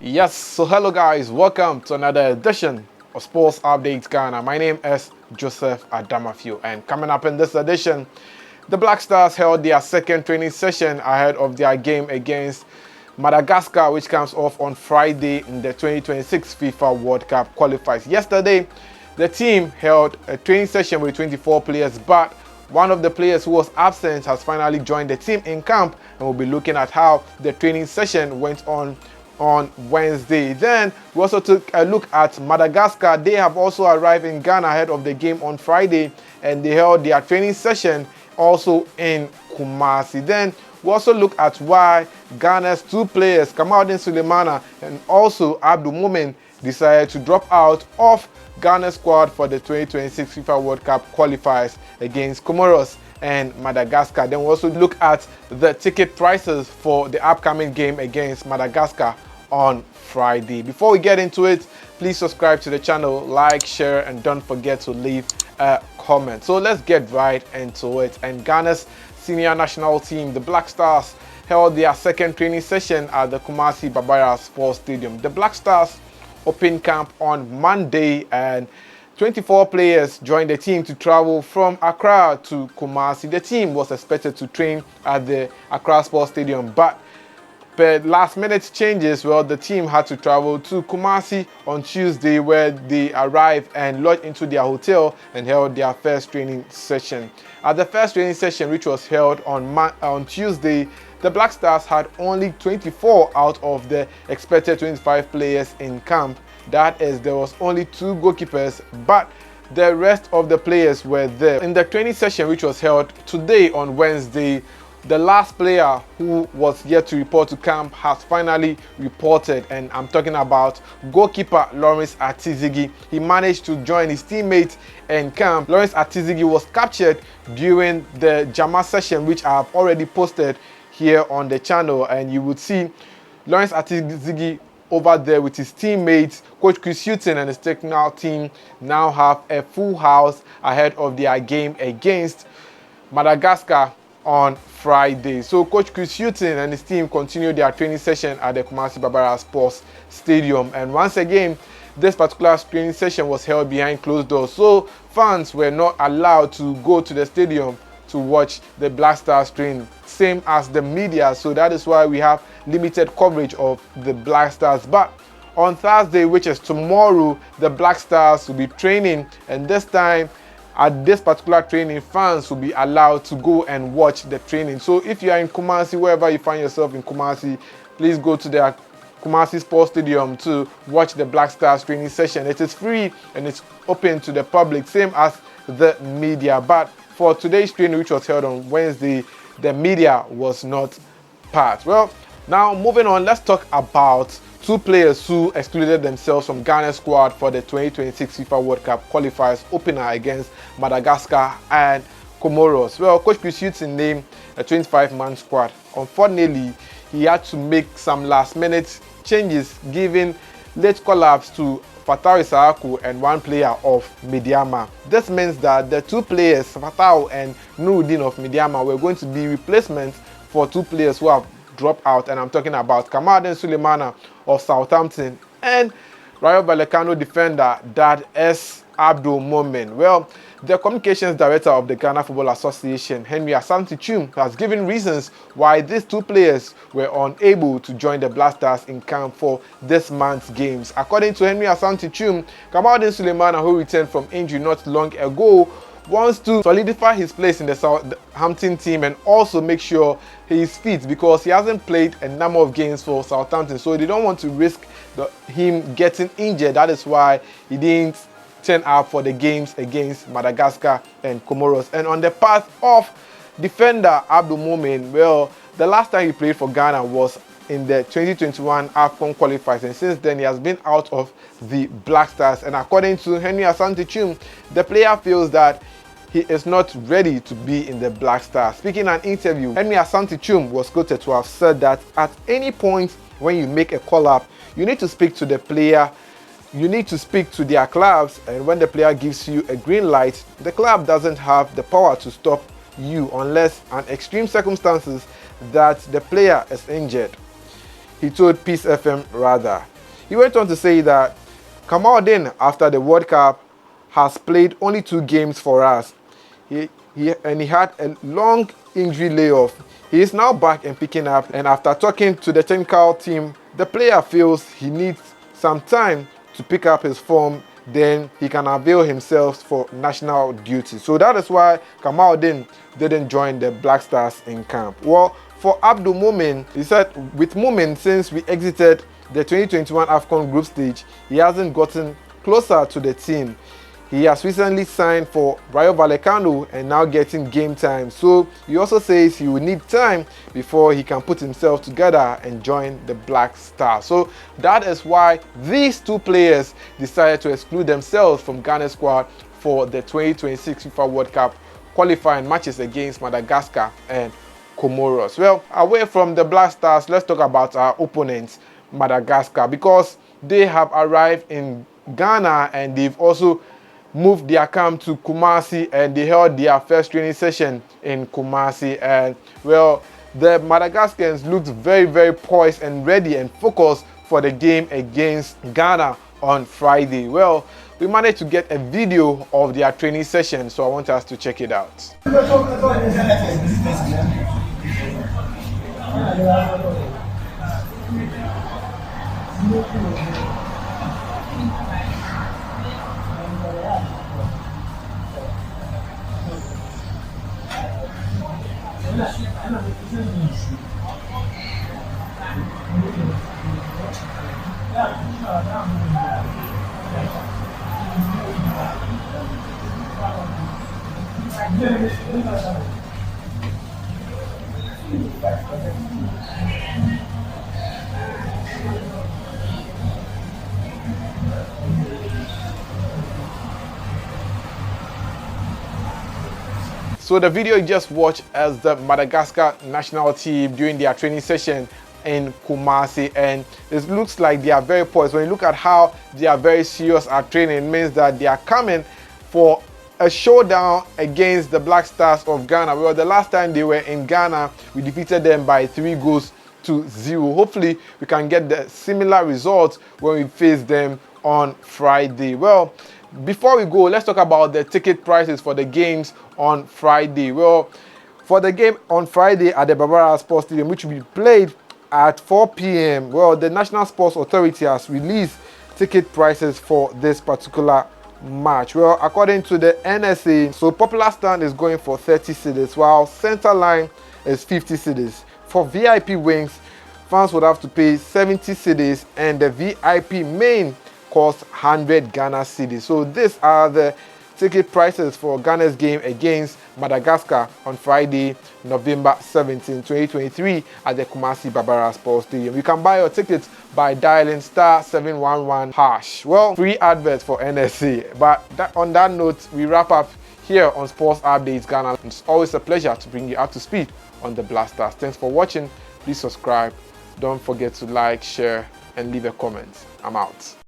Yes, so hello guys, welcome to another edition of Sports Updates Ghana. My name is Joseph Adamafio, and coming up in this edition, the Black Stars held their second training session ahead of their game against Madagascar, which comes off on Friday in the 2026 FIFA World Cup qualifiers. Yesterday, the team held a training session with 24 players, but one of the players who was absent has finally joined the team in camp, and we'll be looking at how the training session went on Wednesday. Then we also took a look at Madagascar. They have also arrived in Ghana ahead of the game on Friday, and they held their training session also in Kumasi. Then we also look at why Ghana's two players, Kamaldeen Sulemana and also Abdul Mumin, decided to drop out of Ghana's squad for the 2026 FIFA World Cup qualifiers against Comoros and Madagascar. Then we also look at the ticket prices for the upcoming game against Madagascar on Friday. Before we get into it, please subscribe to the channel, like, share, and don't forget to leave a comment. So let's get right into it. And Ghana's senior national team, the Black Stars, held their second training session at the Kumasi Babara Sports Stadium. The Black Stars opened camp on Monday, and 24 players joined the team to travel from Accra to Kumasi. The team was expected to train at the Accra Sports Stadium, but per last-minute changes, the team had to travel to Kumasi on Tuesday, where they arrived and lodged into their hotel and held their first training session. At the first training session, which was held on Tuesday, the Black Stars had only 24 out of the expected 25 players in camp. That is, there was only 2 goalkeepers, but the rest of the players were there. In the training session, which was held today on Wednesday, the last player who was yet to report to camp has finally reported, and I'm talking about goalkeeper Lawrence Atizigi. He managed to join his teammates in camp. Lawrence Atizigi was captured during the Jama session, which I have already posted here on the channel, and you would see Lawrence Atizigi over there with his teammates. Coach Chris Hughton and his technical team now have a full house ahead of their game against Madagascar on Friday. So Coach Chris Hughton and his team continue their training session at the Kumasi Babara Sports Stadium, and once again this particular training session was held behind closed doors, so fans were not allowed to go to the stadium to watch the Black Stars train, same as the media. So that is why we have limited coverage of the Black Stars. But on Thursday, which is tomorrow, the Black Stars will be training, and this time at this particular training, fans will be allowed to go and watch the training. So if you are in Kumasi, wherever you find yourself in Kumasi, please go to the Kumasi Sports Stadium to watch the Black Stars training session. It is free and it's open to the public, same as the media. But for today's training, which was held on Wednesday, the media was not part. Well, now moving on, let's talk about 2 players who excluded themselves from Ghana's squad for the 2026 FIFA World Cup qualifiers opener against Madagascar and Comoros. Well, Coach Chris Hughton named a 25-man squad. Unfortunately, he had to make some last-minute changes, giving late call-ups to Fatau Isaaku and 1 player of Midiama. This means that the 2 players, Fatau and Nuruddin of Midiama, were going to be replacements for 2 players who have dropped out, and I'm talking about Kamaldeen Sulemana of Southampton and Rayo Vallecano defender that is Abdul Mumin. Well, the communications director of the Ghana Football Association, Henry Asante Chum, has given reasons why these 2 players were unable to join the Black Stars in camp for this month's games. According to Henry Asante Chum, Kamaldeen Sulemana, who returned from injury not long ago, wants to solidify his place in the Southampton team and also make sure he is fit, because he hasn't played a number of games for Southampton, so they don't want to risk him getting injured. That is why he didn't turn up for the games against Madagascar and Comoros. And on the part of defender Abdul Mumin, well, the last time he played for Ghana was in the 2021 AFCON qualifiers, and since then he has been out of the Black Stars. And according to Henry Asante Chum, the player feels that he is not ready to be in the Black Stars. Speaking in an interview, Henry Asante Chum was quoted to have said that at any point when you make a call-up, you need to speak to the player, you need to speak to their clubs, and when the player gives you a green light, the club doesn't have the power to stop you unless in extreme circumstances that the player is injured. he told Peace FM rather. He went on to say that Kamaldeen, after the World Cup, has played only 2 games for us. He had a long injury layoff. He is now back and picking up, and after talking to the technical team, the player feels he needs some time to pick up his form, then he can avail himself for national duty. So that is why Kamaldeen didn't join the Black Stars in camp. Well, for Abdul Mumin, he said, with Mumin, since we exited the 2021 AFCON group stage, he hasn't gotten closer to the team. He has recently signed for Rayo Vallecano and now getting game time. So he also says he will need time before he can put himself together and join the Black Stars. So that is why these 2 players decided to exclude themselves from Ghana's squad for the 2026 FIFA World Cup qualifying matches against Madagascar and Comoros. Well, away from the Black Stars, let's talk about our opponents, Madagascar, because they have arrived in Ghana and they've also moved their camp to Kumasi, and they held their first training session in Kumasi. And well, the Madagascans looked very poised and ready and focused for the game against Ghana on Friday. Well, we managed to get a video of their training session, so I want us to check it out. So the video you just watched as the Madagascar national team during their training session in Kumasi, and it looks like they are very poised. When you look at how they are very serious at training, it means that they are coming for a showdown against the Black Stars of Ghana. Well, the last time they were in Ghana, we defeated them by 3-0. Hopefully, we can get the similar results when we face them on Friday. Well, before we go, let's talk about the ticket prices for the games on Friday. Well, for the game on Friday at the Barbara Sports Stadium, which will be played at 4 p.m, well, the National Sports Authority has released ticket prices for this particular match. Well, according to the NSA, so popular stand is going for 30 cedis, while center line is 50 cedis. For VIP wings, fans would have to pay 70 cedis, and the VIP main costs 100 Ghana cedis. So these are the ticket prices for Ghana's game against Madagascar on Friday, November 17, 2023 at the Kumasi Barbara Sports Stadium. You can buy your tickets by dialing *711#. Well, free adverts for NSA. But on that note, we wrap up here on Sports Updates Ghana. It's always a pleasure to bring you up to speed on the Black Stars. Thanks for watching. Please subscribe. Don't forget to like, share, and leave a comment. I'm out.